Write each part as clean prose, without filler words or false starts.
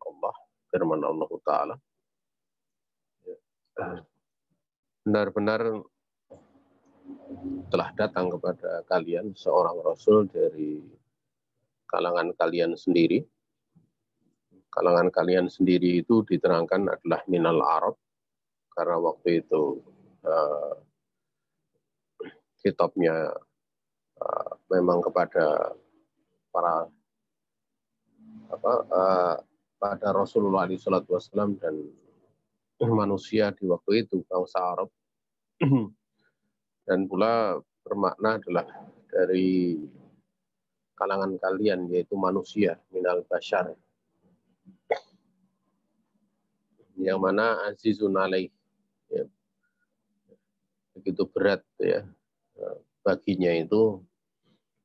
Allah, firman Allah Ta'ala. Benar-benar telah datang kepada kalian seorang Rasul dari kalangan kalian sendiri. Kalangan kalian sendiri itu diterangkan adalah minal Arab, karena waktu itu kitabnya memang kepada para pada Rasulullah SAW dan manusia di waktu itu, bangsa Arab. Dan pula bermakna adalah dari kalangan kalian, yaitu manusia, minal bashar, yang mana azizun alaih, ya, begitu berat ya baginya itu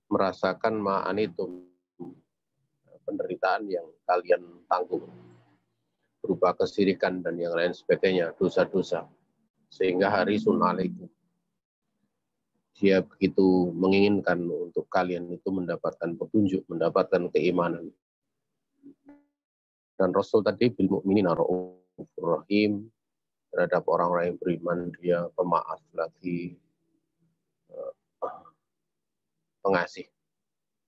merasakan ma'anitum, penderitaan yang kalian tanggung berupa kesirikan dan yang lain sebagainya, dosa-dosa, sehingga harisun alaikum, dia begitu menginginkan untuk kalian itu mendapatkan petunjuk, mendapatkan keimanan. Dan Rasul tadi bil mu'minina raufur rahim, terhadap orang-orang yang beriman dia pemaaf lagi pengasih,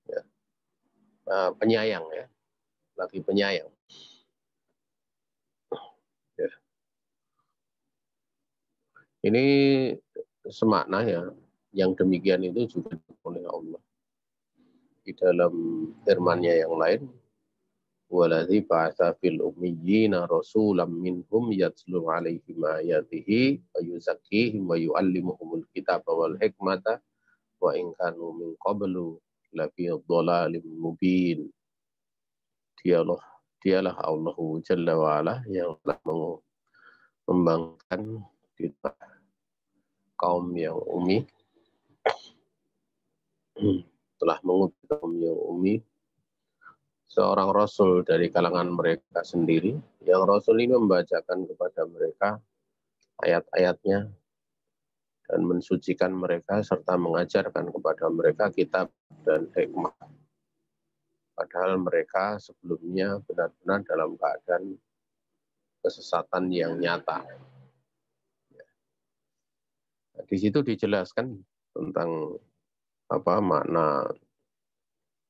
ya. Penyayang ya, lagi penyayang. Ya. Ini semakna ya, yang demikian itu juga oleh Allah di dalam firman-Nya yang lain, waladzi ba'atsa fil ummiyina rasulam minhum yatlu 'alaihim ayatihi wa yuzakkihim wa yu'allimuhumul kitaba wal hikmata wa in kanu min qablu lafi dhalalin mubin. Dialah Allah Jalla wa Ala yang telah mengembangkan kita kaum yang ummi, telah mengutus kaum yang ummi seorang Rasul dari kalangan mereka sendiri, yang Rasul ini membacakan kepada mereka ayat-ayatnya dan mensucikan mereka serta mengajarkan kepada mereka kitab dan hikmah. Padahal mereka sebelumnya benar-benar dalam keadaan kesesatan yang nyata. Nah, di situ dijelaskan tentang makna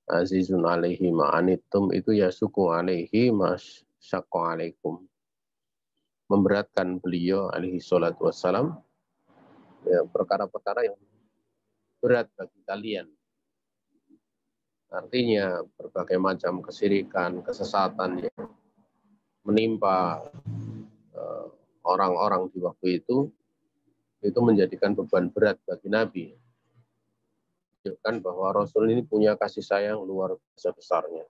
azizun alaihi ma'anittum itu yasuku alaihi masyaqqa alaikum. Memberatkan beliau alaihi salatu wassalam ya, perkara-perkara yang berat bagi kalian. Artinya berbagai macam kesirikan, kesesatan yang menimpa orang-orang di waktu itu menjadikan beban berat bagi Nabi. Menunjukkan bahwa Rasul ini punya kasih sayang luar biasa besarnya.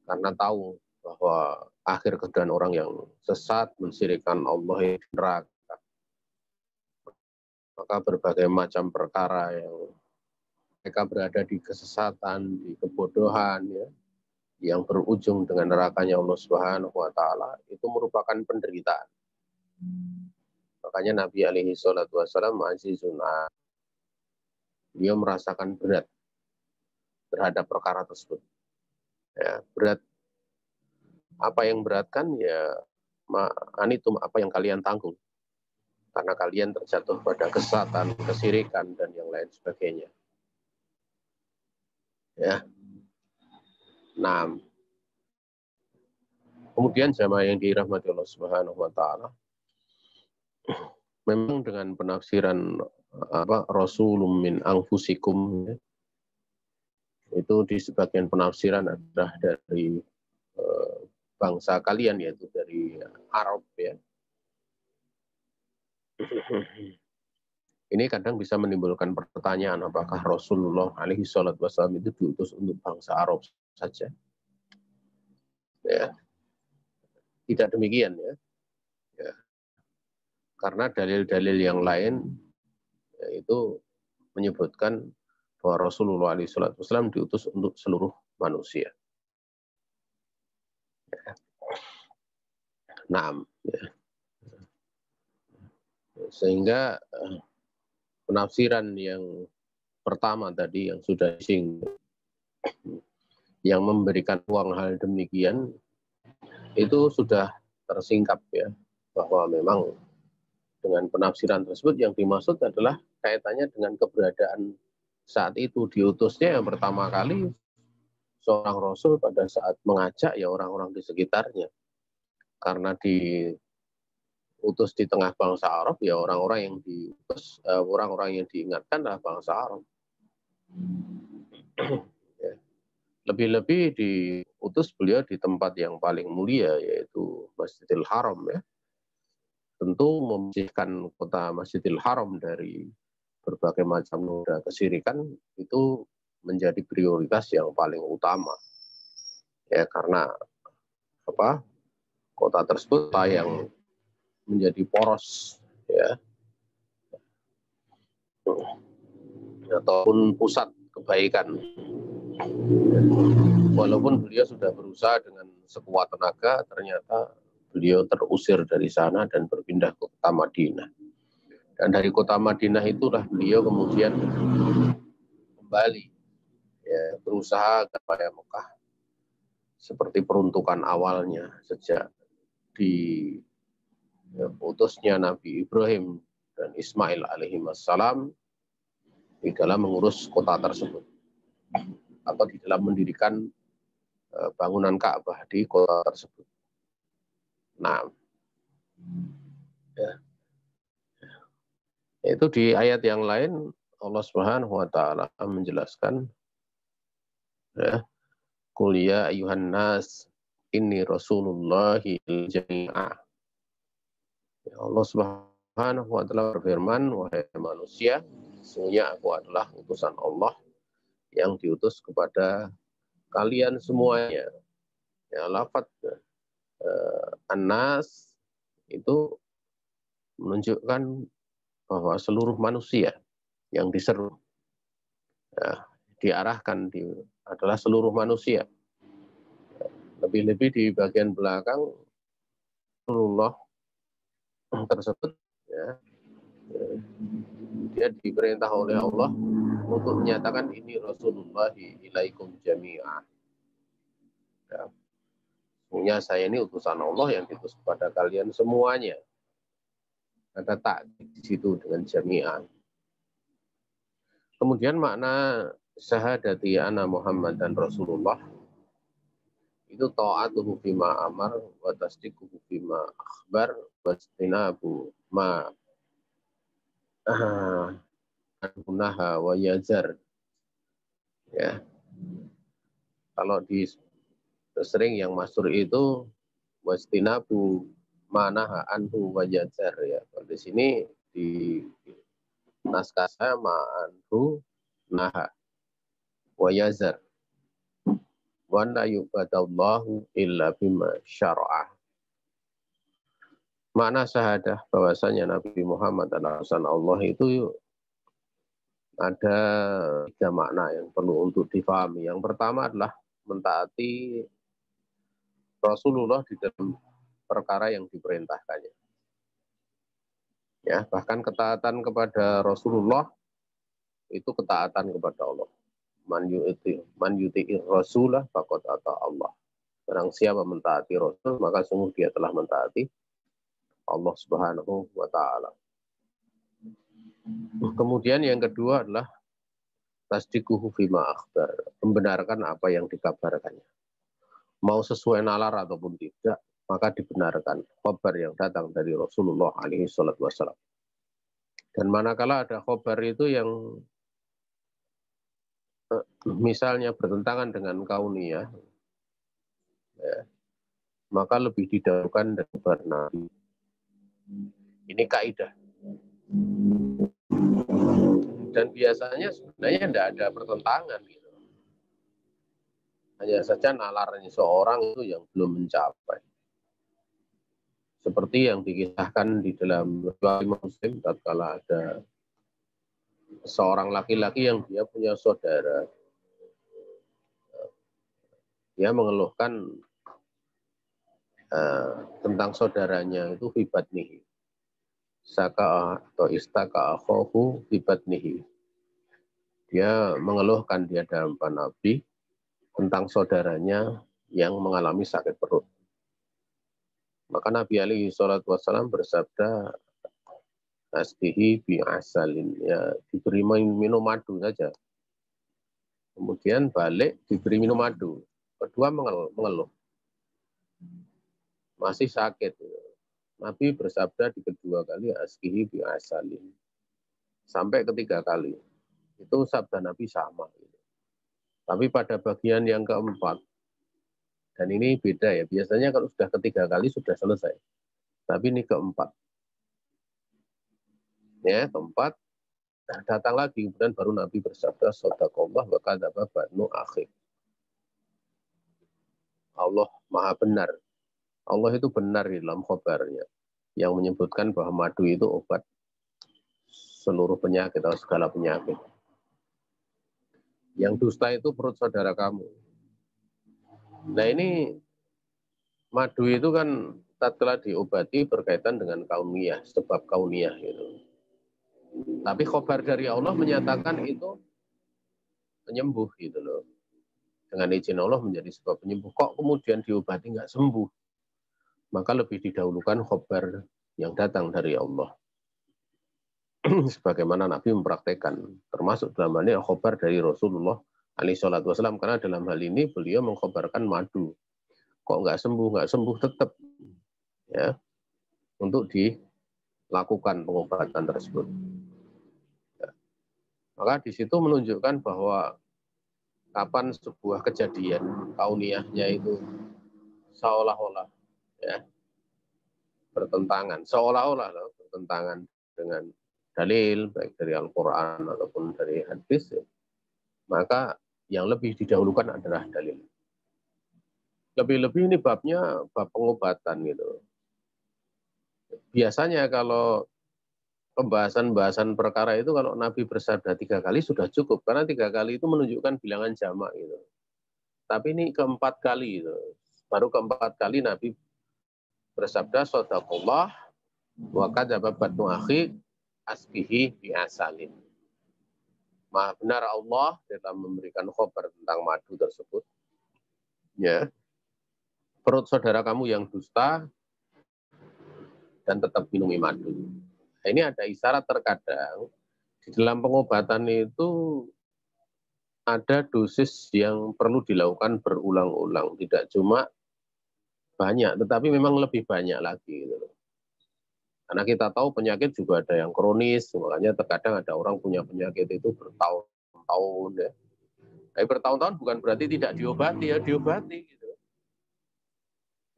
Karena tahu bahwa akhir keadaan orang yang sesat, mensyirikkan Allah, di neraka. Maka berbagai macam perkara yang mereka berada di kesesatan, di kebodohan, ya, yang berujung dengan nerakanya Allah Subhanahu wa Ta'ala, itu merupakan penderitaan. Makanya Nabi alaihi salatu wassalam azizun, dia merasakan berat terhadap perkara tersebut. Ya, berat. Apa yang beratkan ya ma'anitum, apa yang kalian tanggung. Karena kalian terjatuh pada kesesatan, kesirikan dan yang lain sebagainya. Ya. Nah, kemudian jamaah yang dirahmati Allah Subhanahu wa Ta'ala, memang dengan penafsiran Rasulun min anfusikum, ya, itu di sebagian penafsiran adalah dari bangsa kalian, yaitu dari Arab, ya. Ini kadang bisa menimbulkan pertanyaan, apakah Rasulullah alaihi salatu wassalam itu diutus untuk bangsa Arab saja? Ya. Tidak demikian, ya. Ya. Karena dalil-dalil yang lain itu menyebutkan bahwa Rasulullah alaihi salatu wassalam diutus untuk seluruh manusia. Ya. Nah, ya. Sehingga penafsiran yang pertama tadi yang sudah disinggung, yang memberikan uang hal demikian itu sudah tersingkap ya, bahwa memang dengan penafsiran tersebut yang dimaksud adalah kaitannya dengan keberadaan saat itu diutusnya yang pertama kali seorang rasul pada saat mengajak ya orang-orang di sekitarnya, karena diutus di tengah bangsa Arab ya orang-orang yang diutus, orang-orang yang diingatkan adalah bangsa Arab. Ya. Lebih-lebih diutus beliau di tempat yang paling mulia yaitu Masjidil Haram ya. Tentu membersihkan kota Masjidil Haram dari berbagai macam noda kesyirikan itu menjadi prioritas yang paling utama. Ya karena apa? Kota tersebut yang menjadi poros ya. Ataupun pusat kebaikan. Walaupun beliau sudah berusaha dengan sekuat tenaga, ternyata beliau terusir dari sana dan berpindah ke kota Madinah. Dan dari kota Madinah itulah beliau kemudian kembali ya, berusaha kepada Mekah seperti peruntukan awalnya sejak diutusnya Nabi Ibrahim dan Ismail alaihi wassalam di dalam mengurus kota tersebut atau di dalam mendirikan bangunan Ka'bah di kota tersebut. Nah, ya. Itu di ayat yang lain Allah Subhanahu wa taala menjelaskan ya, qul ya ayyuhan nas inni rasulullahi jami'a. Ya, Allah Subhanahu wa taala berfirman, wahai manusia, sesungguhnya aku adalah utusan Allah yang diutus kepada kalian semuanya. Ya, lafaz an-nas itu menunjukkan bahwa seluruh manusia yang diseru ya, diarahkan adalah seluruh manusia. Lebih-lebih di bagian belakang Rasulullah tersebut ya, dia diperintah oleh Allah untuk menyatakan ini Rasulullah ilaikum jami'ah. Ya. Sebenarnya saya ini utusan Allah yang diutus kepada kalian semuanya. Ada tak di situ dengan jami'ah. Kemudian makna syahadati ana Muhammad dan Rasulullah itu ta'atuhu fima amar wa tasdiquhu fima akhbar wa istinabu ma anhunaha wa yajar. Ya. Kalau di sering yang masyhur itu wastinabu manaha anhu wa yajar ya. Di sini di naskah saya ma'anhu naha wa yazar. Wa la yubadallahu illa bima syara'ah. Makna syahadah bahwasanya Nabi Muhammad adalah utusan Allah itu ada 3 makna yang perlu untuk difahami. Yang pertama adalah mentaati Rasulullah di dalam perkara yang diperintahkannya. Ya, bahkan ketaatan kepada Rasulullah itu ketaatan kepada Allah. Man yuti'ir rasulah faqad ata Allah. Barang siapa mentaati Rasul, maka sungguh dia telah mentaati Allah Subhanahu wa taala. Kemudian yang kedua adalah tasdiquhu fima akhbar, membenarkan apa yang dikabarkannya. Mau sesuai nalar ataupun tidak, maka dibenarkan khabar yang datang dari Rasulullah alaihi salatu wassalam. Dan manakala ada khabar itu yang misalnya bertentangan dengan kauniyah, ya, maka lebih didahulukan dari khabar Nabi. Ini kaidah. Dan biasanya sebenarnya tidak ada pertentangan gitu. Hanya saja nalarnya seorang itu yang belum mencapai. Seperti yang dikisahkan di dalam riwayat Muslim tatkala ada seorang laki-laki yang dia punya saudara. Dia mengeluhkan tentang saudaranya itu fibatnihi. Saka atau istaka akhohu fibatnihi. Dia mengeluhkan di hadapan Nabi tentang saudaranya yang mengalami sakit perut. Maka Nabi alaihi salatu wassalam bersabda, asbihi bi asalin, ya diberi minum madu saja. Kemudian balik diberi minum madu. Kedua mengeluh. Masih sakit. Nabi bersabda di kedua kali, asbihi bi asalin. Sampai ketiga kali. Itu sabda Nabi sama. Tapi pada bagian yang keempat, dan ini beda ya, biasanya kalau sudah ketiga kali sudah selesai. Tapi ini keempat. Ya, keempat, datang lagi, kemudian baru Nabi bersabda, shadaqallah wa kadzaba banu akhi. Allah maha benar. Allah itu benar di dalam khabarnya. Yang menyebutkan bahwa madu itu obat seluruh penyakit atau segala penyakit. Yang dusta itu perut saudara kamu. Nah ini madu itu kan tatkala diobati berkaitan dengan kauniyah, sebab kauniyah itu. Tapi khabar dari Allah menyatakan itu penyembuh gitu loh. Dengan izin Allah menjadi sebab penyembuh. Kok kemudian diobati nggak sembuh? Maka lebih didahulukan khabar yang datang dari Allah. Sebagaimana Nabi mempraktekkan, termasuk dalam hal ini khabar dari Rasulullah alaihi salatu wasallam, karena dalam hal ini beliau mengkhabarkan madu. Kok nggak sembuh tetap ya untuk dilakukan pengobatan tersebut. Ya. Maka di situ menunjukkan bahwa kapan sebuah kejadian kauniyahnya itu seolah-olah ya bertentangan, seolah-olah bertentangan dengan dalil baik dari Al-Quran ataupun dari hadis, ya, maka yang lebih didahulukan adalah dalil. Lebih-lebih ini babnya bab pengobatan gitu. Biasanya kalau pembahasan perkara itu kalau Nabi bersabda 3 kali sudah cukup, karena 3 kali itu menunjukkan bilangan jamak gitu. Tapi ini keempat kali gitu. Baru keempat kali Nabi bersabda, shadaqallah wa kadzaba banu akhi asbihi bi asalin. Maha benar Allah dalam memberikan khabar tentang madu tersebut. Ya. Perut saudara kamu yang dusta dan tetap minumi madu. Nah, ini ada isyarat terkadang di dalam pengobatan itu ada dosis yang perlu dilakukan berulang-ulang, tidak cuma banyak, tetapi memang lebih banyak lagi gitu. Karena kita tahu penyakit juga ada yang kronis, makanya terkadang ada orang punya penyakit itu bertahun-tahun ya. Tapi bertahun-tahun bukan berarti tidak diobati, ya diobati gitu.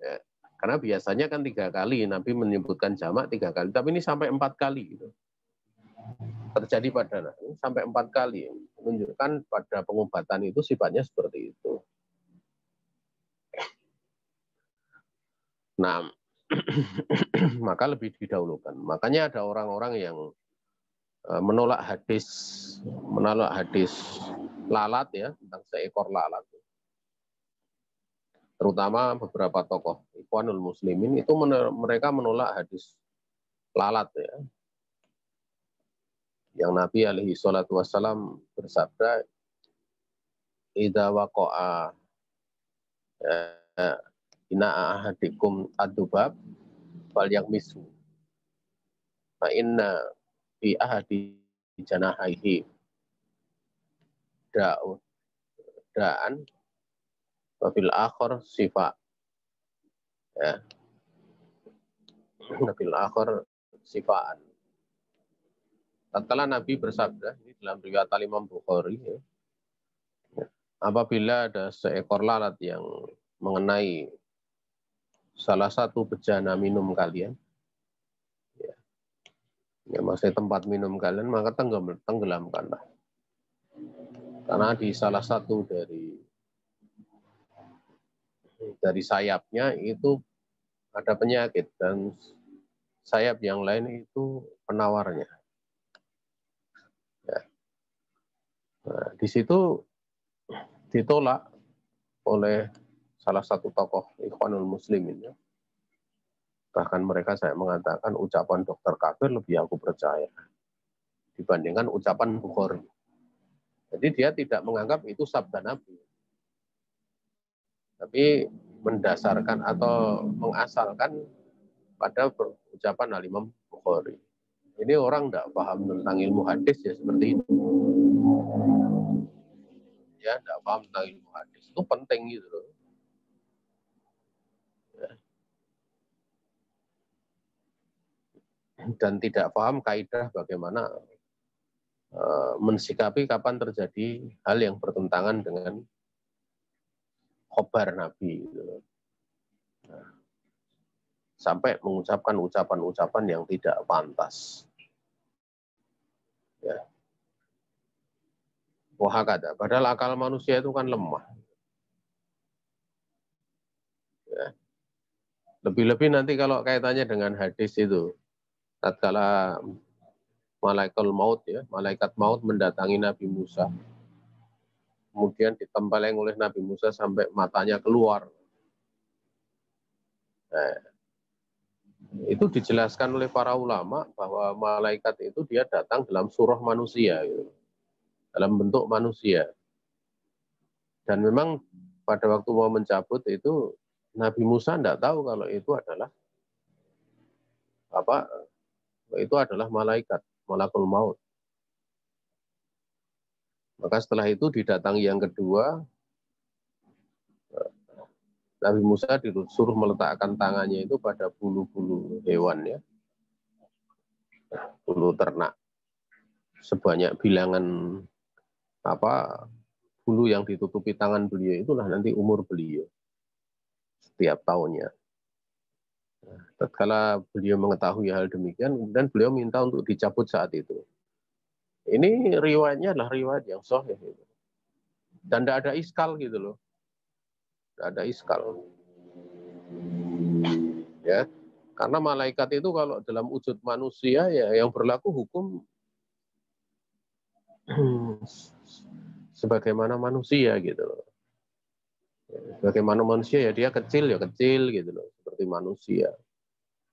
Ya. Karena biasanya kan 3 kali, Nabi menyebutkan jamak 3 kali, tapi ini sampai 4 kali gitu. Terjadi pada sampai 4 kali, menunjukkan pada pengobatan itu sifatnya seperti itu. Nah, maka lebih didahulukan. Makanya ada orang-orang yang menolak hadis lalat ya, tentang seekor lalat. Terutama beberapa tokoh Ikhwanul Muslimin itu mereka menolak hadis lalat ya. Yang Nabi alaihi salatu wassalam bersabda, idza waqa'a ina ahadikum adubab fal yakmisu fa inna fi ahadi janahaihi da'an wa fil akhir sifa ya, wa fil akhir sifaan. Tatkala Nabi bersabda, ini dalam riwayat Imam Bukhari ya, apabila ada seekor lalat yang mengenai salah satu bejana minum kalian, ya masih tempat minum kalian, maka tenggelamkanlah. Karena di salah satu dari sayapnya itu ada penyakit dan sayap yang lain itu penawarnya. Ya. Nah, di situ ditolak oleh salah satu tokoh Ikhwanul Muslimin. Ya. Bahkan mereka saya mengatakan ucapan dokter kafir lebih aku percaya dibandingkan ucapan Bukhari. Jadi dia tidak menganggap itu sabda Nabi. tapi mendasarkan atau mengasalkan pada ucapan Al-Imam Bukhari. Ini orang tidak paham tentang ilmu hadis ya seperti itu. Ya, tidak paham tentang ilmu hadis. Itu penting gitu loh. Ya. Dan tidak paham kaidah bagaimana mensikapi kapan terjadi hal yang bertentangan dengan khobar Nabi. Gitu loh. Nah, sampai mengucapkan ucapan-ucapan yang tidak pantas. Ya. Wahakata. Padahal akal manusia itu kan lemah. Ya. Lebih-lebih nanti kalau kaitannya dengan hadis itu, tatkala malaikat maut mendatangi Nabi Musa, kemudian ditempeleng oleh Nabi Musa sampai matanya keluar. Nah, itu dijelaskan oleh para ulama bahwa malaikat itu dia datang dalam surah manusia, gitu. Dalam bentuk manusia. Dan memang pada waktu mau mencabut itu Nabi Musa tidak tahu kalau itu adalah malaikat, malakul maut. Maka setelah itu didatangi yang kedua, Nabi Musa disuruh meletakkan tangannya itu pada bulu-bulu hewan ya, bulu ternak. Sebanyak bilangan bulu yang ditutupi tangan beliau itulah nanti umur beliau setiap tahunnya. Tatkala beliau mengetahui hal demikian, kemudian beliau minta untuk dicabut saat itu. Ini riwayatnya adalah riwayat yang sahih. Dan tidak ada iskal gitu loh. Tidak ada iskal. Ya, karena malaikat itu kalau dalam wujud manusia ya yang berlaku hukum sebagaimana manusia gitu loh. Bagaimana manusia ya dia kecil gitu loh, seperti manusia.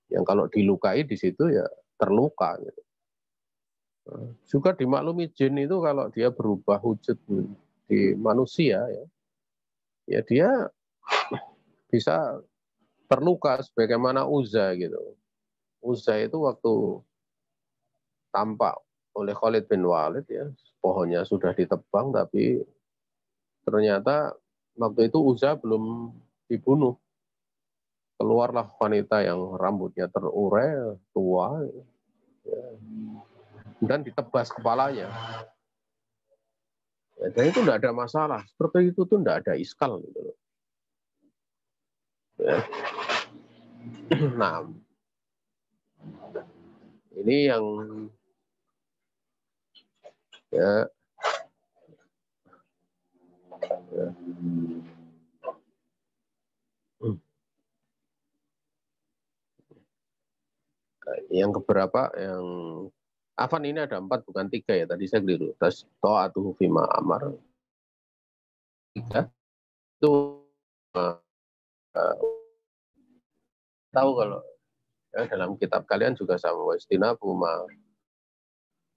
Yang kalau dilukai di situ ya terluka gitu. Juga dimaklumi jin itu kalau dia berubah wujud di manusia ya dia bisa terluka sebagaimana Uzza gitu. Uzza itu waktu tampak oleh Khalid bin Walid ya, pohonnya sudah ditebang tapi ternyata waktu itu Uzza belum dibunuh. Keluarlah wanita yang rambutnya terurai, tua, ya, dan ditebas kepalanya. Ya, dan itu tidak ada masalah. Seperti itu tuh tidak ada iskal gitu loh. Ya. Nah, ini yang ya, ya. Yang keberapa yang Afan ini ada 4 bukan 3 ya, tadi saya keliru. Ta'atuhu fima amar. 3 itu uh, tahu kalau ya, dalam kitab kalian juga sama wastinabu ma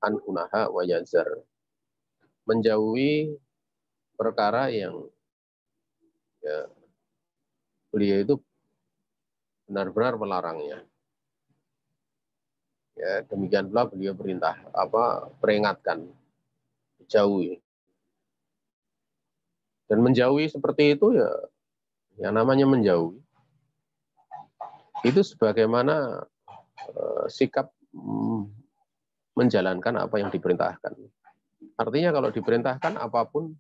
anhunaha wa yazar. Menjauhi perkara yang ya, beliau itu benar-benar melarangnya. Ya, demikian pula beliau peringatkan, jauhi. Dan menjauhi seperti itu ya, yang namanya menjauhi itu sebagaimana sikap menjalankan apa yang diperintahkan. Artinya kalau diperintahkan apapun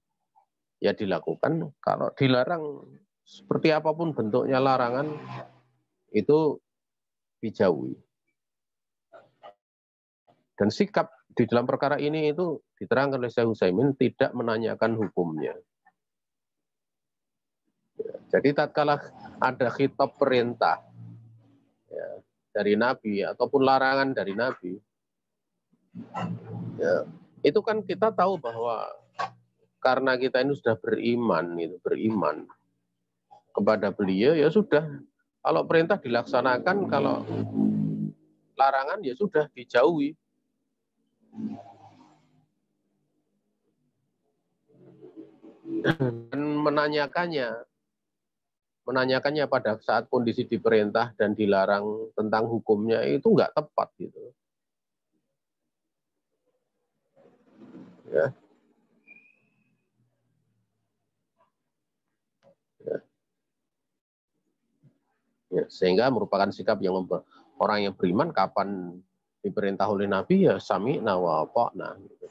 ya dilakukan, kalau dilarang seperti apapun bentuknya larangan itu dijauhi. Dan sikap di dalam perkara ini itu diterangkan oleh Syekh Utsaimin tidak menanyakan hukumnya. Jadi tatkala ada khitab perintah ya, dari Nabi ataupun larangan dari Nabi, ya, itu kan kita tahu bahwa karena kita ini sudah beriman kepada beliau ya sudah. Kalau perintah dilaksanakan, kalau larangan ya sudah dijauhi. Dan menanyakannya menanyakannya pada saat kondisi diperintah dan dilarang tentang hukumnya itu nggak tepat gitu. Ya. Ya. Ya, sehingga merupakan sikap yang orang yang beriman kapan diperintah oleh Nabi ya sami'na wa ata'na. Gitu.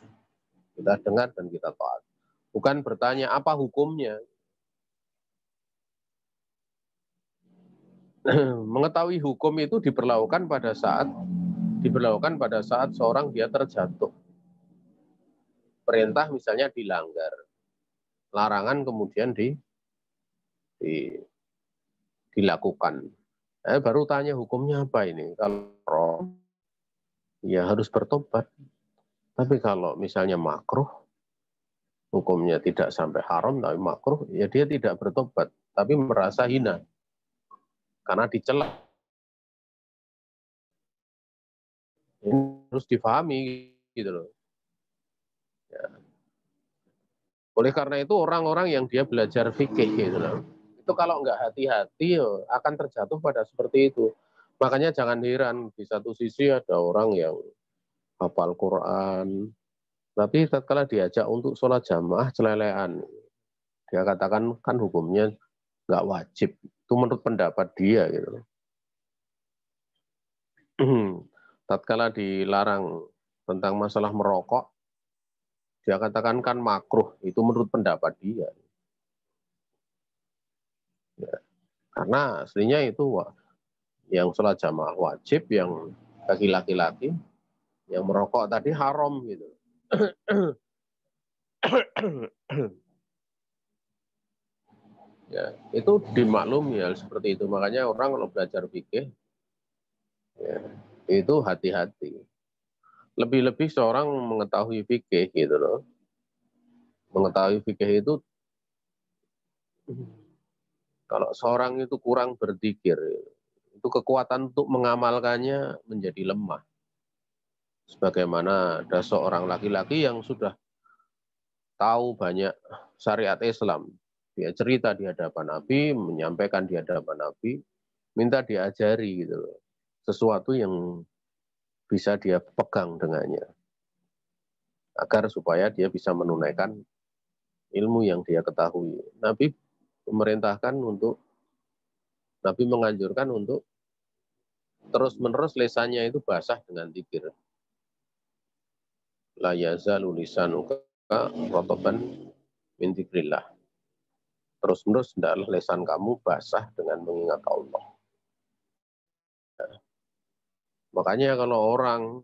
Kita dengar dan kita taat. Bukan bertanya apa hukumnya. Mengetahui hukum itu diberlakukan pada saat seorang dia terjatuh. Perintah misalnya dilanggar, larangan kemudian dilakukan. Baru tanya hukumnya apa ini. Kalau ya harus bertobat. Tapi kalau misalnya makruh, hukumnya tidak sampai haram tapi makruh, ya dia tidak bertobat, tapi merasa hina karena dicela. Ini harus difahami gitu loh. Ya. Oleh karena itu orang-orang yang dia belajar fikih gitu loh, itu kalau nggak hati-hati akan terjatuh pada seperti itu. Makanya jangan heran di satu sisi ada orang yang hafal Quran, tapi tatkala diajak untuk sholat jamaah celelean, dia katakan kan hukumnya nggak wajib. Itu menurut pendapat dia gitu. Tatkala dilarang tentang masalah merokok, dia katakan kan makruh. Itu menurut pendapat dia. Ya. Karena aslinya itu yang sholat jamaah wajib, yang bagi laki-laki, yang merokok tadi haram gitu. Ya, itu dimaklumi hal seperti itu. Makanya orang kalau belajar fikih, ya, itu hati-hati. Lebih-lebih seorang mengetahui fikih gitu loh. Mengetahui fikih itu, kalau seorang itu kurang berzikir, itu kekuatan untuk mengamalkannya menjadi lemah. Sebagaimana ada seorang laki-laki yang sudah tahu banyak syariat Islam. Dia cerita di hadapan Nabi, menyampaikan di hadapan Nabi, minta diajari gitu loh. Sesuatu yang bisa dia pegang dengannya. Agar supaya dia bisa menunaikan ilmu yang dia ketahui. Nabi memerintahkan untuk, Nabi menganjurkan untuk terus-menerus lesannya itu basah dengan zikir. La yazalu lisanuka rotoban min dzikrillah. Terus-menerus hendaklah lesan kamu basah dengan mengingat Allah. Makanya kalau orang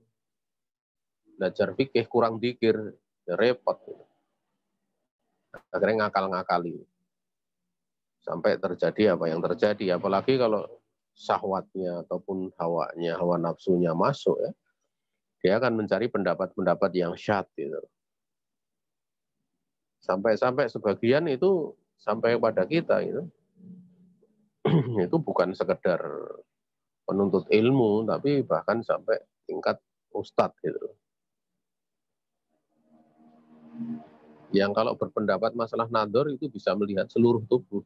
belajar fikih kurang zikir, ya repot. Akhirnya ngakal-ngakali. Sampai terjadi apa yang terjadi. Apalagi kalau syahwatnya ataupun hawanya, hawa nafsunya masuk ya. Dia akan mencari pendapat-pendapat yang syad gitu. Sampai-sampai sebagian itu sampai pada kita gitu. Itu bukan sekedar penuntut ilmu, tapi bahkan sampai tingkat ustadz gitu. Yang kalau berpendapat masalah nador itu bisa melihat seluruh tubuh.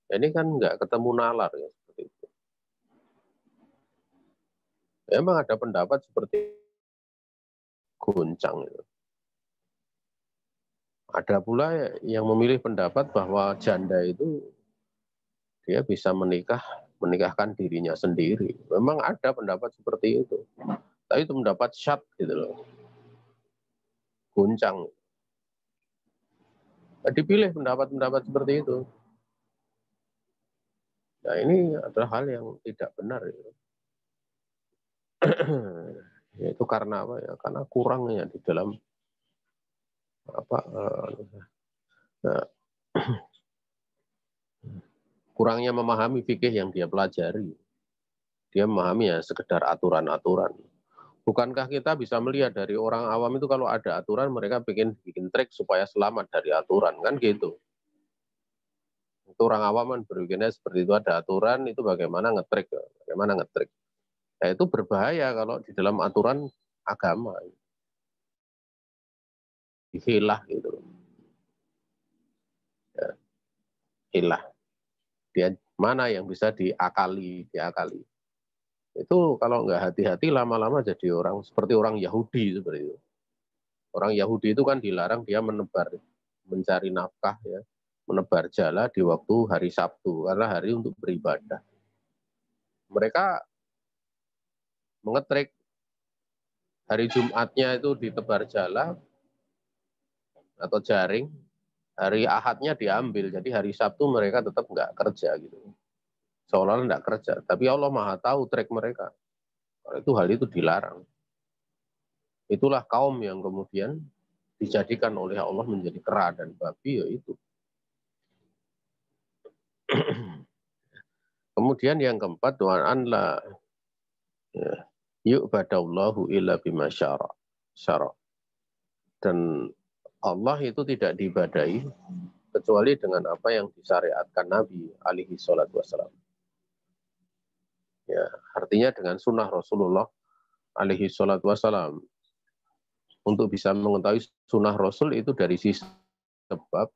Ini kan nggak ketemu nalar ya seperti itu. Memang ada pendapat seperti goncang itu. Ada pula yang memilih pendapat bahwa janda itu dia bisa menikahkan dirinya sendiri. Memang ada pendapat seperti itu. Tapi itu pendapat syad gitu loh. Goncang. Nah, dipilih pendapat-pendapat seperti itu. Nah ini adalah hal yang tidak benar. Ya, itu karena apa ya? Karena kurangnya di dalam apa? Kurangnya memahami fikih yang dia pelajari. Dia memahami ya sekedar aturan-aturan. Bukankah kita bisa melihat dari orang awam itu kalau ada aturan mereka bikin trik supaya selamat dari aturan kan gitu. Itu orang awam kan berpikirnya seperti itu, ada aturan itu bagaimana ngetrik, bagaimana ngetrik. Nah, itu berbahaya kalau di dalam aturan agama. Hilah gitu. Ya, hilah. Dia mana yang bisa diakali. Itu kalau nggak hati-hati lama-lama jadi orang seperti orang Yahudi seperti itu. Orang Yahudi itu kan dilarang dia mencari nafkah ya, menebar jala di waktu hari Sabtu karena hari untuk beribadah. Mereka mengetrik hari Jumatnya itu ditebar jala atau jaring, hari Ahadnya diambil, jadi hari Sabtu mereka tetap nggak kerja gitu. Seolah-olah nggak kerja, tapi Allah Maha tahu trik mereka. Kalau itu hal itu dilarang. Itulah kaum yang kemudian dijadikan oleh Allah menjadi kera dan babi, yaitu. Kemudian yang keempat, doaan la yu'badallahu illa bima syara. Dan Allah itu tidak diibadahi kecuali dengan apa yang disyariatkan Nabi alaihi salatu wassalam. Ya, artinya dengan sunnah Rasulullah alaihi salatu wassalam. Untuk bisa mengetahui sunnah Rasul itu dari sisi sebab,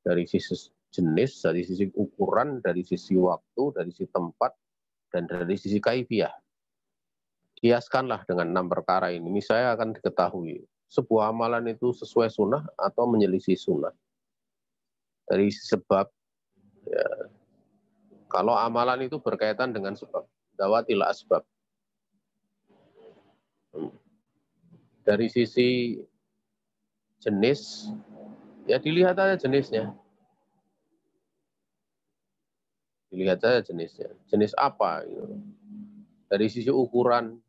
dari sisi jenis, dari sisi ukuran, dari sisi waktu, dari sisi tempat, dan dari sisi kaifiyah. Kiaskanlah dengan 6 perkara ini. Misalnya akan diketahui sebuah amalan itu sesuai sunnah atau menyelisih sunnah. Dari sisi sebab, ya, kalau amalan itu berkaitan dengan sebab, dawatil asbab. Dari sisi jenis, ya dilihat aja jenisnya. Dilihat saja jenisnya. Jenis apa? Gitu. Dari sisi ukuran.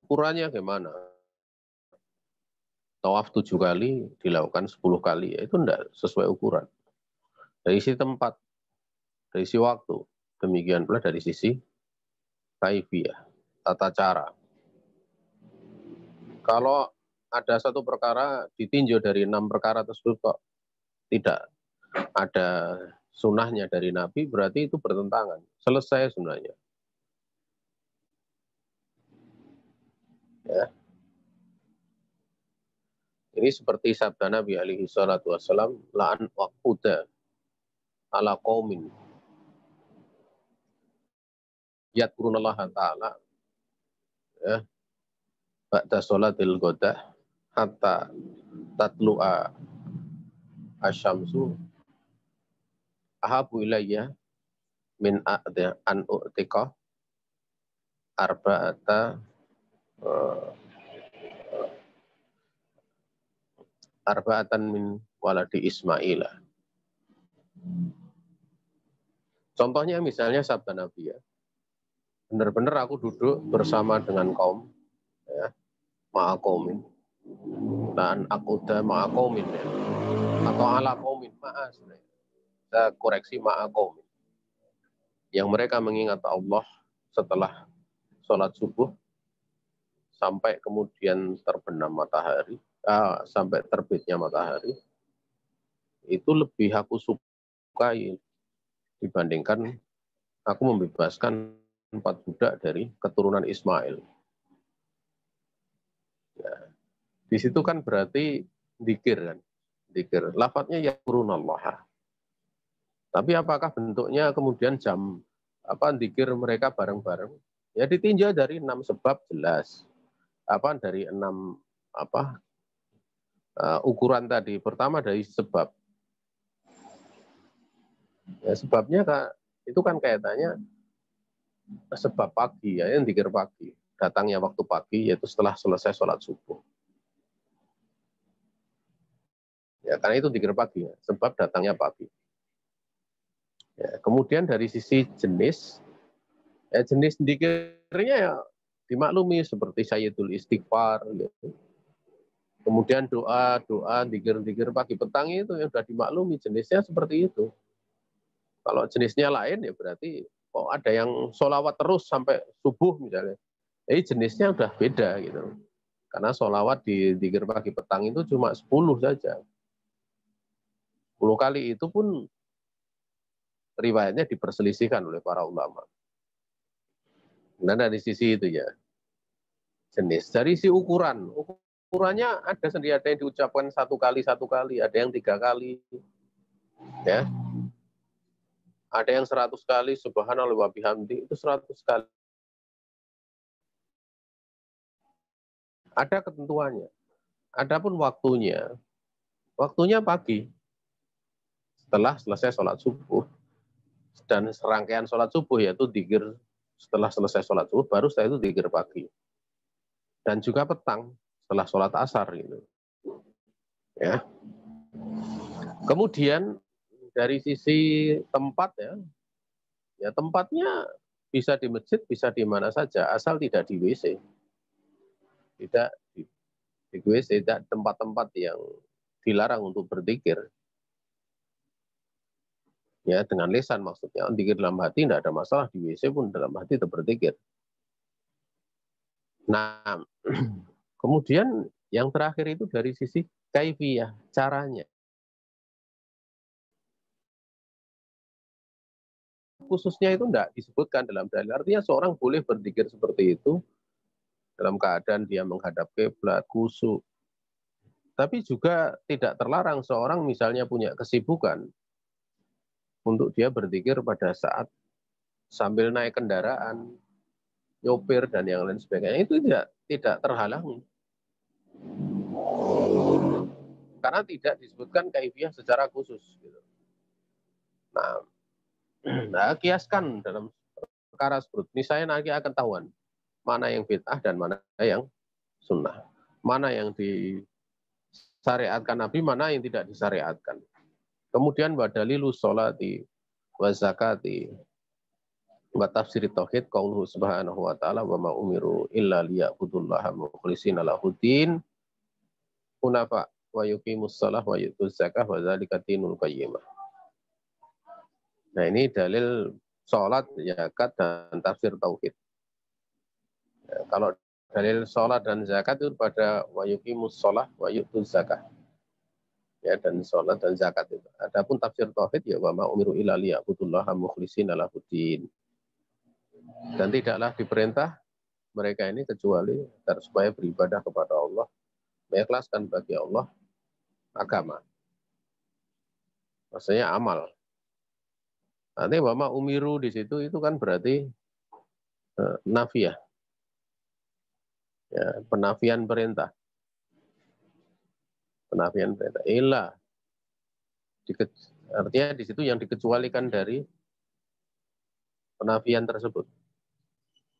Ukurannya gimana? Tawaf 7 kali, dilakukan 10 kali. Ya, itu enggak sesuai ukuran. Dari sisi tempat, dari sisi waktu. Demikian pula dari sisi kaifiyah, tata cara. Kalau ada satu perkara ditinjau dari 6 perkara tersebut kok tidak ada sunnahnya dari Nabi, berarti itu bertentangan. Selesai sebenarnya. Ya. Ini seperti sabda Nabi alaihi salatu wassalam, la'an waquda ala qaumin yadkurunallaha ta'ala ya ba'da sholatil ghadah hatta tatlu'a asyamsu ahabu ilayya min an u'tiqa arba'ata arba'atan min waladi Ismaila. Contohnya misalnya sabda Nabi ya. Benar-benar aku duduk bersama dengan kaum ya, ma'a qaumin. Dan aku udah ma'a qaumin ya. Atau ala qaumin ma'a sebenarnya. Saya koreksi ma'a qaumin. Yang mereka mengingat Allah setelah sholat subuh sampai kemudian terbenam matahari, sampai terbitnya matahari, itu lebih aku sukai dibandingkan aku membebaskan 4 budak dari keturunan Ismail. Ya. Di situ kan berarti dzikir kan, dzikir. Lafadznya yadhkurunallah. Tapi apakah bentuknya kemudian jam dzikir mereka bareng-bareng? Ya ditinjau dari 6 sebab jelas. Dari 6 ukuran tadi. Pertama dari sebab. Ya, sebabnya itu kan kaitannya sebab pagi ya, yang dzikir pagi. Datangnya waktu pagi yaitu setelah selesai sholat subuh. Ya, karena itu dzikir pagi ya, sebab datangnya pagi. Ya, kemudian dari sisi jenis, ya jenis dzikirnya ya dimaklumi seperti Sayyidul Istighfar gitu. Kemudian doa, dzikir pagi petang itu yang sudah dimaklumi jenisnya seperti itu. Kalau jenisnya lain ya berarti kok ada yang sholawat terus sampai subuh misalnya. Jadi jenisnya udah beda gitu. Karena sholawat di dzikir pagi petang itu cuma 10 saja. 10 kali itu pun riwayatnya diperselisihkan oleh para ulama. Nah dari sisi itu ya jenis, dari si ukuran ukurannya ada sendiri, ada yang diucapkan satu kali, ada yang 3 kali, ya. Ada yang 100 kali, subhanallah wa bihamdi, itu 100 kali. Ada ketentuannya. Adapun waktunya pagi, setelah selesai sholat subuh, dan serangkaian sholat subuh yaitu dzikir setelah selesai sholat subuh, baru setelah itu dzikir pagi. Dan juga petang, setelah sholat asar gitu. Ya. Kemudian dari sisi tempat ya tempatnya bisa di masjid, bisa di mana saja, asal tidak di WC. Tidak di WC, tidak tempat-tempat yang dilarang untuk berzikir. Ya, dengan lisan maksudnya. Zikir dalam hati tidak ada masalah, di WC pun dalam hati tetap berzikir. Nah, kemudian yang terakhir itu dari sisi kaifiyah, caranya. Khususnya itu tidak disebutkan dalam dalil. Artinya seorang boleh berzikir seperti itu dalam keadaan dia menghadap kiblat, khusyuk. Tapi juga tidak terlarang seorang misalnya punya kesibukan untuk dia berzikir pada saat sambil naik kendaraan, nyopir dan yang lain sebagainya. Itu tidak terhalangi. Karena tidak disebutkan kaifiyah secara khusus. Gitu. Nah, kiaskan dalam perkara seperti ini, saya nanti akan tahuan mana yang bid'ah dan mana yang sunnah. Mana yang disyariatkan Nabi, mana yang tidak disyariatkan. Kemudian wadalilu sholati wa zakati wa tafsiri tauhid qauluhu subhanahu wa ta'ala wa ma umiru illa liya'budullaha mukhlishina lahuddin hunafa wa yuqimus shalah wa yutuz zakah wa dzalika dinul qayyimah. Nah, ini dalil sholat, zakat, dan tafsir tauhid. Ya, kalau dalil sholat dan zakat itu pada wa yuqimus shalah wa yutuz zakah. Ya, dan sholat dan zakat itu. Adapun tafsir tauhid ya wa ma umiru illa liya'budullaha mukhlishina lahuddin. Dan tidaklah diperintah mereka ini kecuali agar supaya beribadah kepada Allah, mengikhlaskan bagi Allah agama. Maksudnya amal. Nanti wama umiru di situ itu kan berarti nafiyah. Ya, penafian perintah. Penafian perintah. Illa. Artinya di situ yang dikecualikan dari penafian tersebut.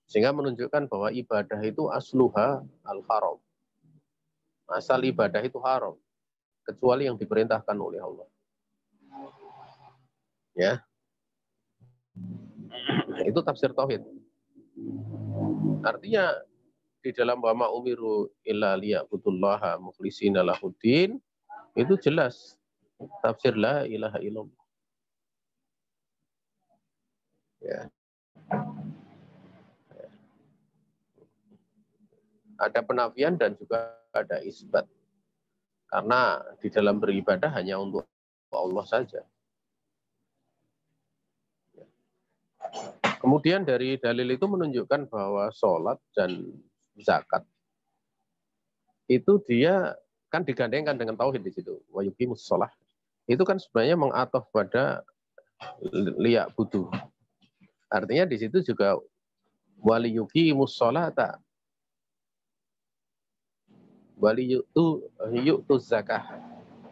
Sehingga menunjukkan bahwa ibadah itu asluha al-haram. Asal ibadah itu haram. Kecuali yang diperintahkan oleh Allah. Ya. Itu tafsir tauhid. Artinya di dalam wama umiru illa liya'budullaha mukhlishina lahuddin itu jelas tafsir la ilaha illallah. Ya. Ada penafian dan juga ada isbat. Karena di dalam beribadah hanya untuk Allah saja. Kemudian dari dalil itu menunjukkan bahwa sholat dan zakat itu dia kan digandengkan dengan tauhid di situ. Wa yuqimus shalah. Itu kan sebenarnya mengataf pada liyak butuh. Artinya di situ juga wali yuqimus sholata. Wali yu'tu zakah.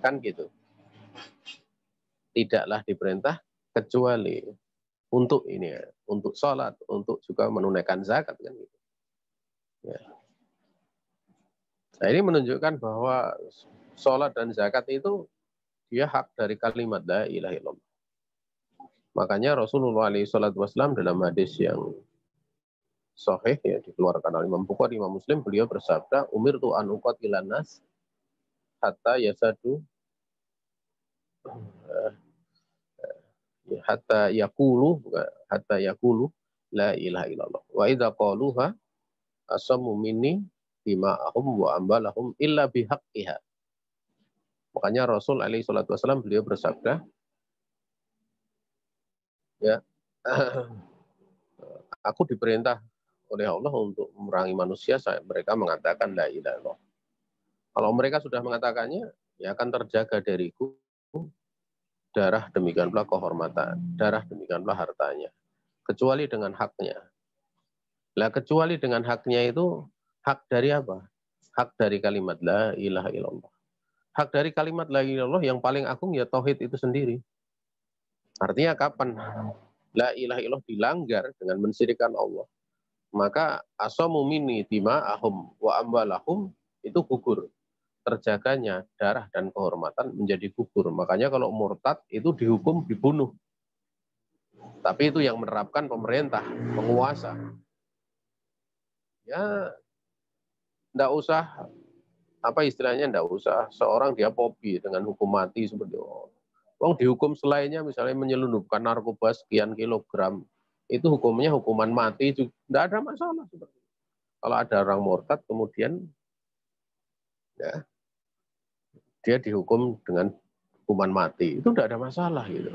Kan gitu. Tidaklah diperintah kecuali untuk ini ya, untuk sholat, untuk juga menunaikan zakat kan gitu. Ya. Nah, ini menunjukkan bahwa sholat dan zakat itu dia hak dari kalimat la ilaha illallah. Makanya Rasulullah SAW dalam hadis yang sahih ya dikeluarkan oleh Imam Bukhari, Imam Muslim, beliau bersabda, umirtu an uqatilan nas hatta yasadu hatta yakulu la ilaha illallah wa idza qaluha asamu minni dima'ahum wa ambalahum illa bihaqqiha. Makanya Rasul alaihi salatu wasallam beliau bersabda ya aku diperintah oleh Allah untuk memerangi manusia, mereka mengatakan la ilaha illallah. Kalau mereka sudah mengatakannya, ya akan terjaga dariku darah demikian pula kehormatan, darah demikian pula hartanya, kecuali dengan haknya. Lah kecuali dengan haknya itu hak dari apa? Hak dari kalimat la ilaha illallah. Hak dari kalimat la ilaha illallah yang paling agung ya tauhid itu sendiri. Artinya kapan la ilaha illallah dilanggar dengan mensyirikkan Allah, maka asamu minni dima'ahum wa amwalahum itu gugur. Terjaganya darah dan kehormatan menjadi gugur. Makanya kalau murtad itu dihukum dibunuh. Tapi itu yang menerapkan pemerintah, penguasa. Ya, enggak usah, apa istilahnya, enggak usah seorang dia popi dengan hukum mati seperti itu. Wong dihukum selainnya misalnya menyelundupkan narkoba sekian kilogram, itu hukumnya hukuman mati juga enggak ada masalah seperti itu. Kalau ada orang murtad kemudian ya dia dihukum dengan hukuman mati, itu enggak ada masalah gitu.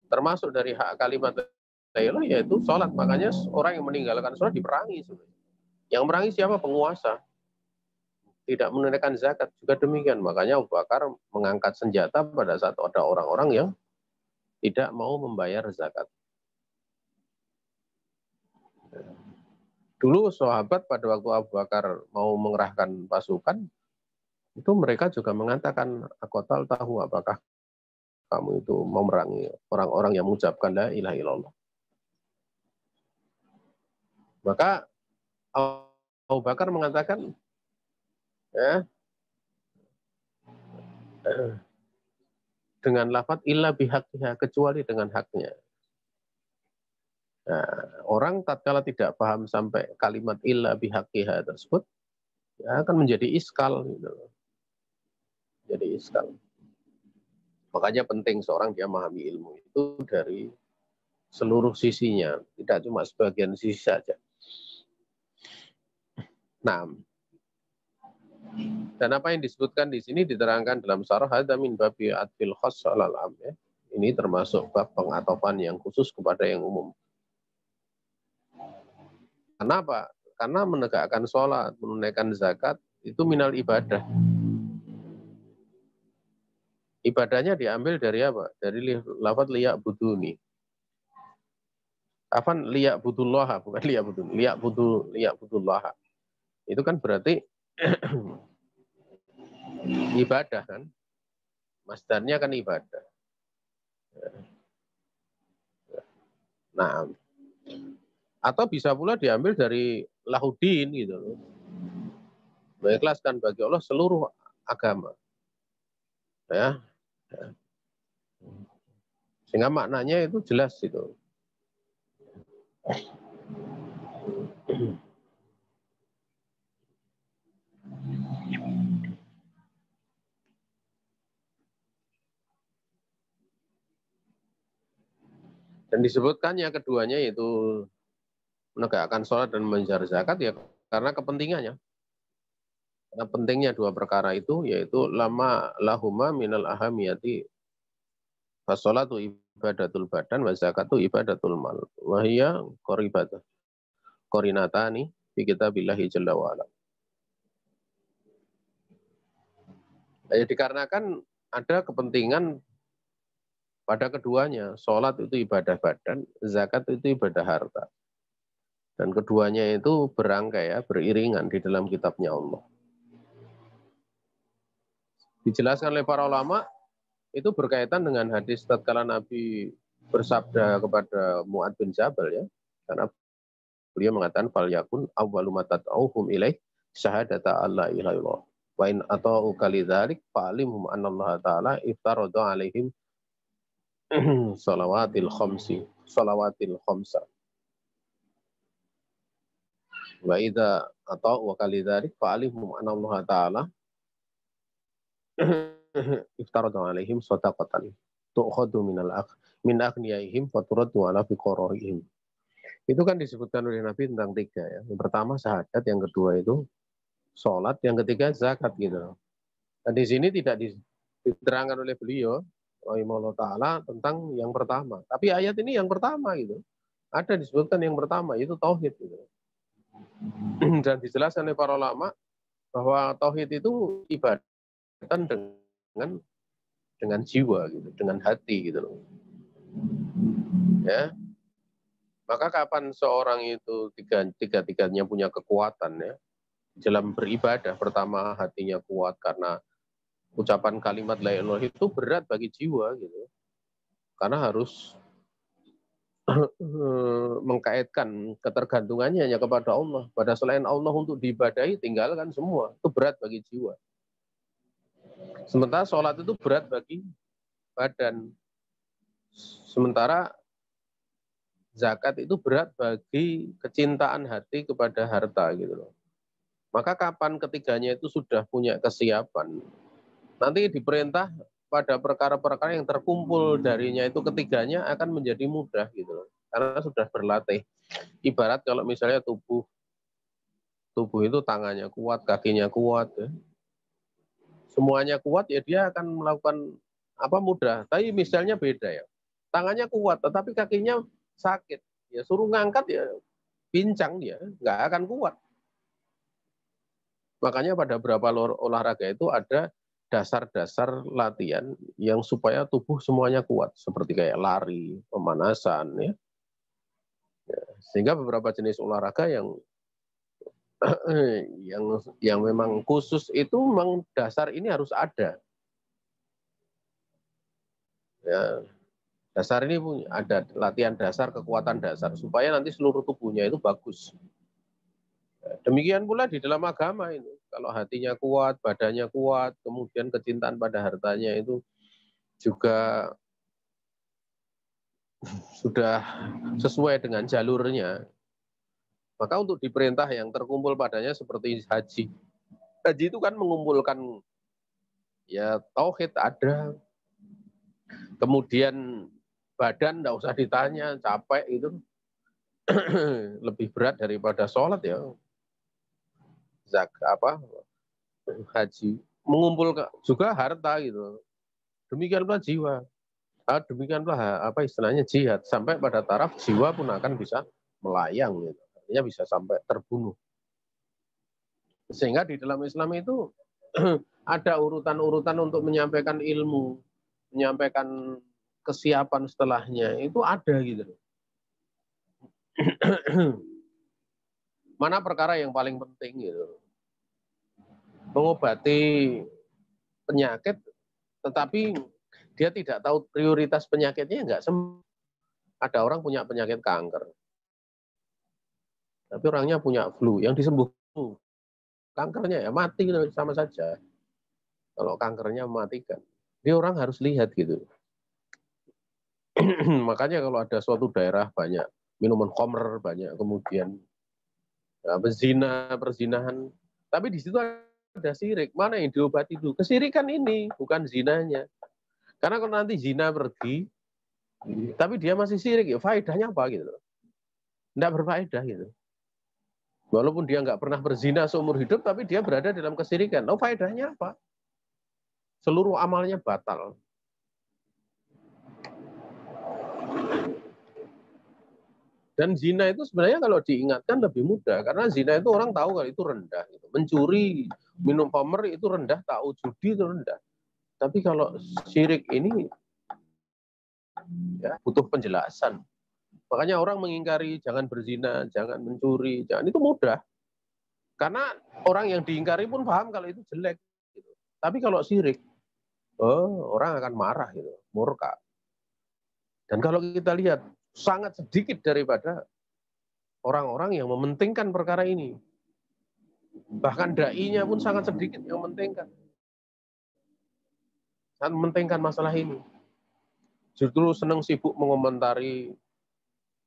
Termasuk dari hak kalimat la ilaha yaitu sholat. Makanya orang yang meninggalkan sholat diperangi. Yang merangi siapa? Penguasa. Tidak menunaikan zakat juga demikian. Makanya Abu Bakar mengangkat senjata pada saat ada orang-orang yang tidak mau membayar zakat. Dulu sahabat pada waktu Abu Bakar mau mengerahkan pasukan, itu mereka juga mengatakan, akotal tahu apakah kamu itu mau memerangi orang-orang yang mengucapkan la ilaha illallah. Maka Abu Bakar mengatakan, ya, dengan lafaz illa bihaqqiha, kecuali dengan haknya. Nah, orang tatkala tidak paham sampai kalimat illa bihaqqiha tersebut, ya akan menjadi iskal gitu. Jadi iskal. Makanya penting seorang dia memahami ilmu itu dari seluruh sisinya, tidak cuma sebagian sisi saja. Nah, dan apa yang disebutkan di sini diterangkan dalam syarah hadza min babi atfil khass 'alal 'am, ya. Ini termasuk bab pengatofan yang khusus kepada yang umum. Kenapa? Karena menegakkan sholat, menunaikan zakat, itu minal ibadah. Ibadahnya diambil dari apa? Dari lafaz liyak buduni. Afan liyak budullaha, bukan liyak budun. Liyak budullaha. Itu kan berarti ibadah kan? Masdarnya kan ibadah. Nah, atau bisa pula diambil dari lahudin gitu loh. Mengikhlaskan bagi Allah seluruh agama. Ya. Sehingga maknanya itu jelas itu. Dan disebutkannya keduanya yaitu menegakkan sholat dan membayar zakat ya karena kepentingannya. Karena pentingnya dua perkara itu yaitu lama lahuma minal ahamiyati fasolatu ibadatul badan wa zakatu ibadatul mal. Wahia qoribatah qorinatani fi kitabillahi jalla wa ala. Ya, dikarenakan ada kepentingan pada keduanya. Sholat itu ibadah badan, zakat itu ibadah harta. Dan keduanya itu berangkai ya, beriringan di dalam kitabnya Allah. Dijelaskan oleh para ulama, itu berkaitan dengan hadis tatkala Nabi bersabda kepada Mu'ad bin Jabal ya. Karena beliau mengatakan fal yakun awwalu ma tad'uhum ilaih syahadata alla ilaha illallah. Wa in ata'u kalidzalik fa'alimhum anna Allah taala iftarada alaihim salawatil khamsa. Wa idza ata'u kalidzalik fa'alimhum anna Allah taala iftaradu alaihim shadaqatan tu'khadu min aghniyaihim faturaddu ala fuqaraihim. Itu kan disebutkan oleh Nabi tentang tiga ya. Yang pertama syahadat, yang kedua itu sholat, yang ketiga zakat gitu. Dan di sini tidak diterangkan oleh beliau rahimahullah taala tentang yang pertama. Tapi ayat ini yang pertama gitu. Ada disebutkan yang pertama itu tauhid gitu. Dan dijelaskan oleh para ulama bahwa tauhid itu ibadatan dengan jiwa gitu, dengan hati gitu loh. Ya. Maka kapan seorang itu tiga-tiganya punya kekuatan ya dalam beribadah, pertama hatinya kuat karena ucapan kalimat la ilaha illallah itu berat bagi jiwa gitu. Karena harus mengkaitkan ketergantungannya hanya kepada Allah. Pada selain Allah untuk diibadahi, tinggalkan semua. Itu berat bagi jiwa. Sementara sholat itu berat bagi badan. Sementara zakat itu berat bagi kecintaan hati kepada harta gitu loh. Maka kapan ketiganya itu sudah punya kesiapan, nanti diperintah pada perkara-perkara yang terkumpul darinya itu ketiganya akan menjadi mudah gitu loh. Karena sudah berlatih. Ibarat kalau misalnya tubuh itu tangannya kuat, kakinya kuat ya. Semuanya kuat ya dia akan melakukan apa mudah. Tapi misalnya beda ya. Tangannya kuat tetapi kakinya sakit. Ya suruh ngangkat ya pincang dia, nggak akan kuat. Makanya pada beberapa olahraga itu ada dasar-dasar latihan yang supaya tubuh semuanya kuat. Seperti kayak lari, pemanasan ya. Sehingga beberapa jenis olahraga yang yang memang khusus itu memang dasar ini harus ada. Ya, dasar ini ada latihan dasar, kekuatan dasar supaya nanti seluruh tubuhnya itu bagus. Demikian pula di dalam agama ini. Kalau hatinya kuat, badannya kuat, kemudian kecintaan pada hartanya itu juga sudah sesuai dengan jalurnya. Maka untuk diperintah yang terkumpul padanya seperti haji. Haji itu kan mengumpulkan ya tauhid ada, kemudian badan tidak usah ditanya, capek itu lebih berat daripada sholat ya. Haji mengumpulkan juga harta gitu. Demikian pula jiwa. Demikian pula istilahnya jihad, sampai pada taraf jiwa pun akan bisa melayang gitu. Artinya bisa sampai terbunuh. Sehingga di dalam Islam itu ada urutan-urutan untuk menyampaikan ilmu, menyampaikan kesiapan setelahnya, itu ada gitu. Mana perkara yang paling penting gitu. Mengobati penyakit, tetapi dia tidak tahu prioritas penyakitnya, enggak sembuh. Ada orang punya penyakit kanker, tapi orangnya punya flu, yang disembuhkan kankernya ya mati sama saja. Kalau kankernya mematikan, dia orang harus lihat gitu. Makanya kalau ada suatu daerah banyak minuman khamr, banyak kemudian perzinahan, tapi di situ ada sirik, mana yang diobati dulu? Kesirikan ini, bukan zinanya. Karena kalau nanti zina pergi, tapi dia masih sirik, ya faedahnya apa gitu? Tidak berfaedah gitu. Walaupun dia nggak pernah berzina seumur hidup, tapi dia berada dalam kesirikan. Oh, faedahnya apa? Seluruh amalnya batal. Dan zina itu sebenarnya kalau diingatkan lebih mudah, karena zina itu orang tahu kalau itu rendah. Gitu. Mencuri, minum khamr itu rendah, tahu judi itu rendah. Tapi kalau syirik ini ya, butuh penjelasan. Makanya orang mengingkari jangan berzina, jangan mencuri, jangan itu mudah. Karena orang yang diingkari pun paham kalau itu jelek. Gitu. Tapi kalau syirik, orang akan marah, gitu, murka. Dan kalau kita lihat, sangat sedikit daripada orang-orang yang mementingkan perkara ini. Bahkan da'inya pun sangat sedikit yang mementingkan. Sangat mementingkan masalah ini. Justru senang sibuk mengomentari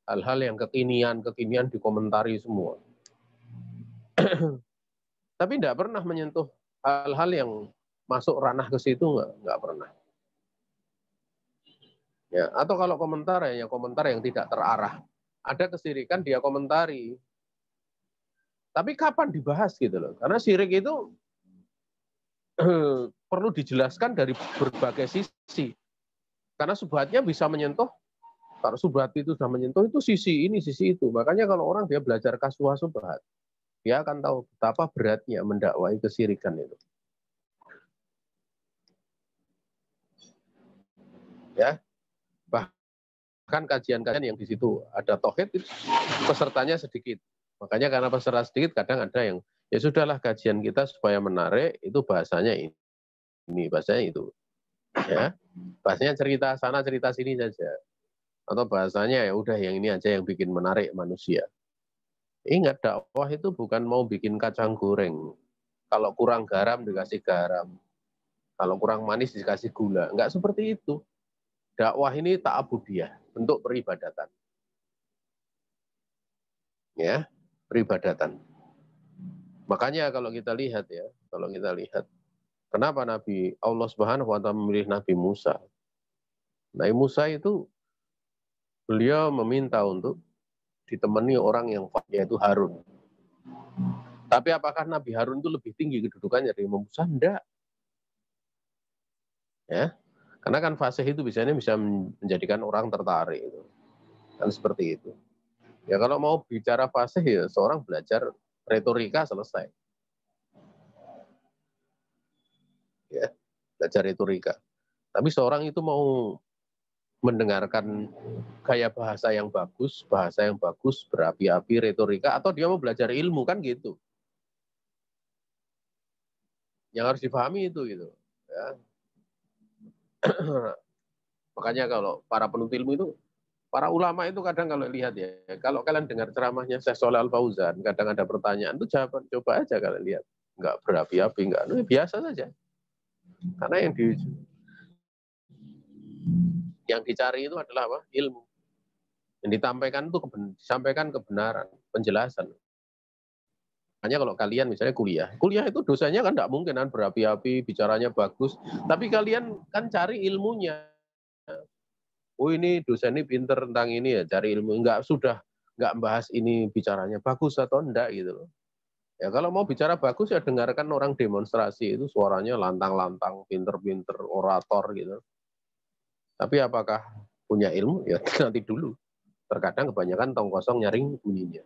hal-hal yang kekinian dikomentari semua. Tapi tidak pernah menyentuh hal-hal yang masuk ranah ke situ, nggak pernah. Ya, atau kalau komentar yang tidak terarah. Ada kesirikan dia komentari. Tapi kapan dibahas gitu loh? Karena sirik itu perlu dijelaskan dari berbagai sisi. Karena subhatnya bisa menyentuh, kalau subhat itu sudah menyentuh itu sisi ini, sisi itu. Makanya kalau orang dia belajar kasuah subhat, dia akan tahu betapa beratnya mendakwai kesyirikan itu. Ya, bahkan kajian-kajian yang di situ ada tauhid, pesertanya sedikit. Makanya karena peserta sedikit, kadang ada yang ya sudahlah kajian kita supaya menarik itu bahasanya ini bahasanya itu. Ya, bahasanya cerita sana cerita sini saja. Atau bahasanya ya udah yang ini aja yang bikin menarik manusia. Ingat, dakwah itu bukan mau bikin kacang goreng. Kalau kurang garam dikasih garam. Kalau kurang manis dikasih gula. Enggak seperti itu. Dakwah ini ta'abudiyah, bentuk peribadatan. Ya, peribadatan. Makanya kalau kita lihat ya, kenapa Nabi Allah Subhanahu wa taala memilih Nabi Musa? Nabi Musa itu beliau meminta untuk ditemani orang yang yaitu Harun. Tapi apakah Nabi Harun itu lebih tinggi kedudukannya dari Musa? Enggak. Ya, karena kan fasih itu biasanya bisa menjadikan orang tertarik itu. Kan seperti itu. Ya kalau mau bicara fasih ya seorang belajar retorika selesai. Ya, belajar retorika. Tapi seorang itu mau mendengarkan gaya bahasa yang bagus, berapi-api, retorika, atau dia mau belajar ilmu kan gitu. Yang harus dipahami itu gitu. Ya. Makanya kalau para penuntut ilmu itu, para ulama itu kadang kalau lihat ya, kalau kalian dengar ceramahnya Syekh Shalih Al Fauzan, kadang ada pertanyaan itu jawaban, coba aja kalian lihat. Enggak berapi-api, enggak, biasa saja. Karena yang dicari itu adalah apa? Ilmu. Yang disampaikan kebenaran, penjelasan. Hanya kalau kalian misalnya kuliah itu dosanya kan tidak mungkin kan berapi-api, bicaranya bagus, tapi kalian kan cari ilmunya. Oh ini dosen ini pinter tentang ini ya, cari ilmu. Enggak bahas ini bicaranya bagus atau enggak gitu loh. Ya kalau mau bicara bagus ya dengarkan orang demonstrasi itu suaranya lantang-lantang, pinter-pinter, orator gitu. Tapi apakah punya ilmu? Ya nanti dulu. Terkadang kebanyakan tong kosong nyaring bunyinya.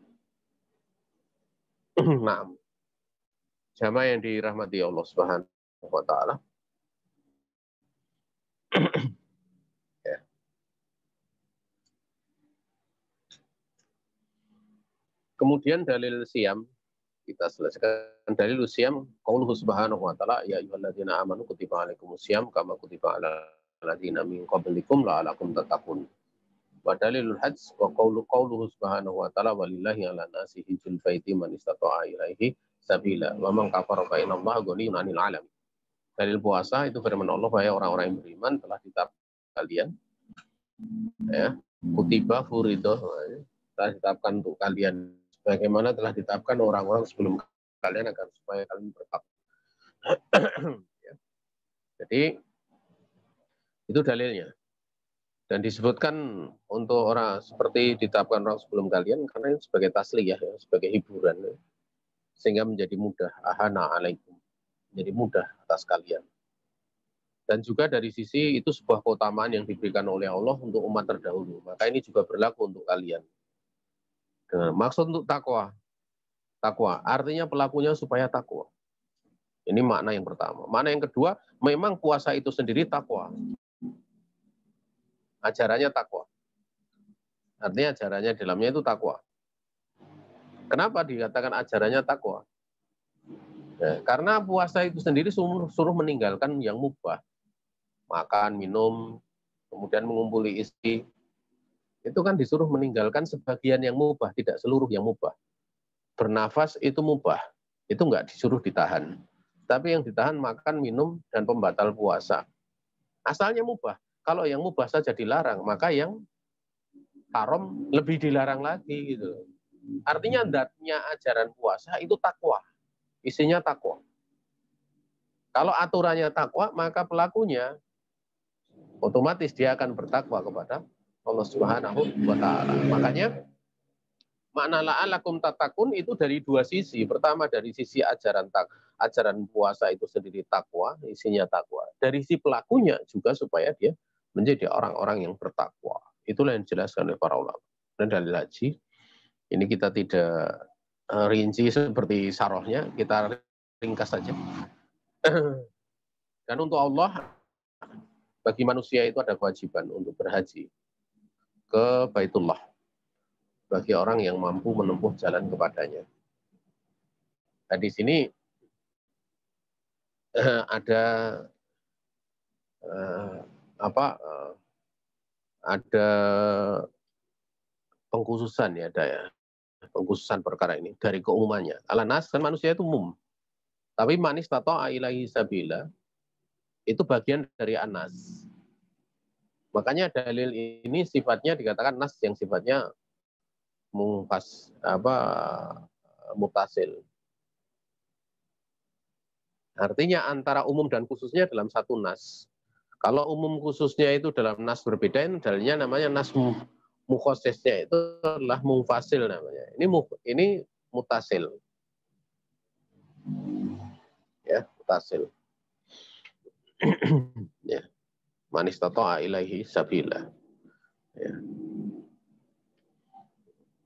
Nah, jamaah yang dirahmati Allah Subhanahu wa taala. Ya. Kemudian dalil siam kita selesaikan. Dalil siam qauluhu subhanahu wa taala ya ayyuhalladzina amanu kutiba alaikumus syiyam kama kutiba alal ladzina min qablikum la'alakum tattaqun. Wa dalilul hajj wa qauluhu subhanahu wa ta'ala walillahi 'alan nasi hijjul baiti man istata'a ilaihi sabila wa man kafara fa innallaha ghaniyyun 'anil 'alamin. Dalil puasa itu firman Allah bahwa orang-orang yang beriman telah ditetapkan kalian ya kutiba furido telah ditetapkan untuk kalian sebagaimana telah ditetapkan orang-orang sebelum kalian agar supaya kalian bertakwa. Ya. Jadi itu dalilnya. Dan disebutkan untuk orang seperti ditetapkan orang sebelum kalian karena ini sebagai tasliyah ya, sebagai hiburan ya. Sehingga menjadi mudah ahana alaikum. Jadi mudah atas kalian. Dan juga dari sisi itu sebuah keutamaan yang diberikan oleh Allah untuk umat terdahulu. Maka ini juga berlaku untuk kalian. Dengan maksud untuk takwa. Takwa artinya pelakunya supaya takwa. Ini makna yang pertama. Makna yang kedua, memang puasa itu sendiri takwa. Ajarannya takwa. Artinya ajarannya dalamnya itu takwa. Kenapa dikatakan ajarannya takwa? Ya, karena puasa itu sendiri suruh meninggalkan yang mubah. Makan, minum, kemudian mengumpuli istri. Itu kan disuruh meninggalkan sebagian yang mubah, tidak seluruh yang mubah. Bernafas itu mubah. Itu enggak disuruh ditahan. Tapi yang ditahan makan, minum, dan pembatal puasa. Asalnya mubah. Kalau yang mubah saja dilarang, maka yang haram lebih dilarang lagi gitu. Artinya datnya ajaran puasa itu takwa. Isinya takwa. Kalau aturannya takwa, maka pelakunya otomatis dia akan bertakwa kepada Allah Subhanahu wa taala. Makanya makna la'alakum tatakun itu dari dua sisi. Pertama dari sisi ajaran puasa itu sendiri takwa, isinya takwa. Dari si pelakunya juga supaya dia menjadi orang-orang yang bertakwa. Itulah yang dijelaskan oleh para ulama. Dan dalil haji ini kita tidak rinci seperti sarohnya, kita ringkas saja. Dan untuk Allah, bagi manusia itu ada kewajiban untuk berhaji ke Baitullah bagi orang yang mampu menempuh jalan kepadanya. Nah, di sini ada ada pengkhususan ya, pengkhususan perkara ini dari keumumannya. Alanas kan manusia itu umum, tapi manis tato ilahi sabila itu bagian dari anas. Makanya dalil ini sifatnya dikatakan nas yang sifatnya mutasil. Artinya antara umum dan khususnya dalam satu nas. Kalau umum khususnya itu dalam nas berbeda, ini dalilnya namanya nas mukhosisnya itu adalah mungfasil namanya. Ini mutasil. Ya, mutasil. Ya. Manis tata'a ilaihi sabila. Ya.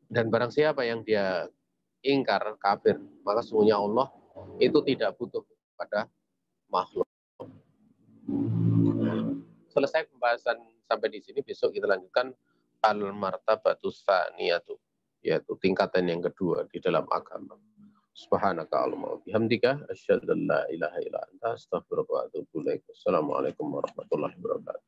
Dan barang siapa yang dia ingkar, kafir, maka sesungguhnya Allah itu tidak butuh pada makhluk. Selesai pembahasan sampai di sini, besok kita lanjutkan al-martabatus tsaniyatu, yaitu tingkatan yang kedua di dalam agama. Subhanaka Allahumma wa bihamdika asyhadu an la ilaha illa anta astaghfiruka wa atubu ilaik. Assalamualaikum warahmatullahi wabarakatuh.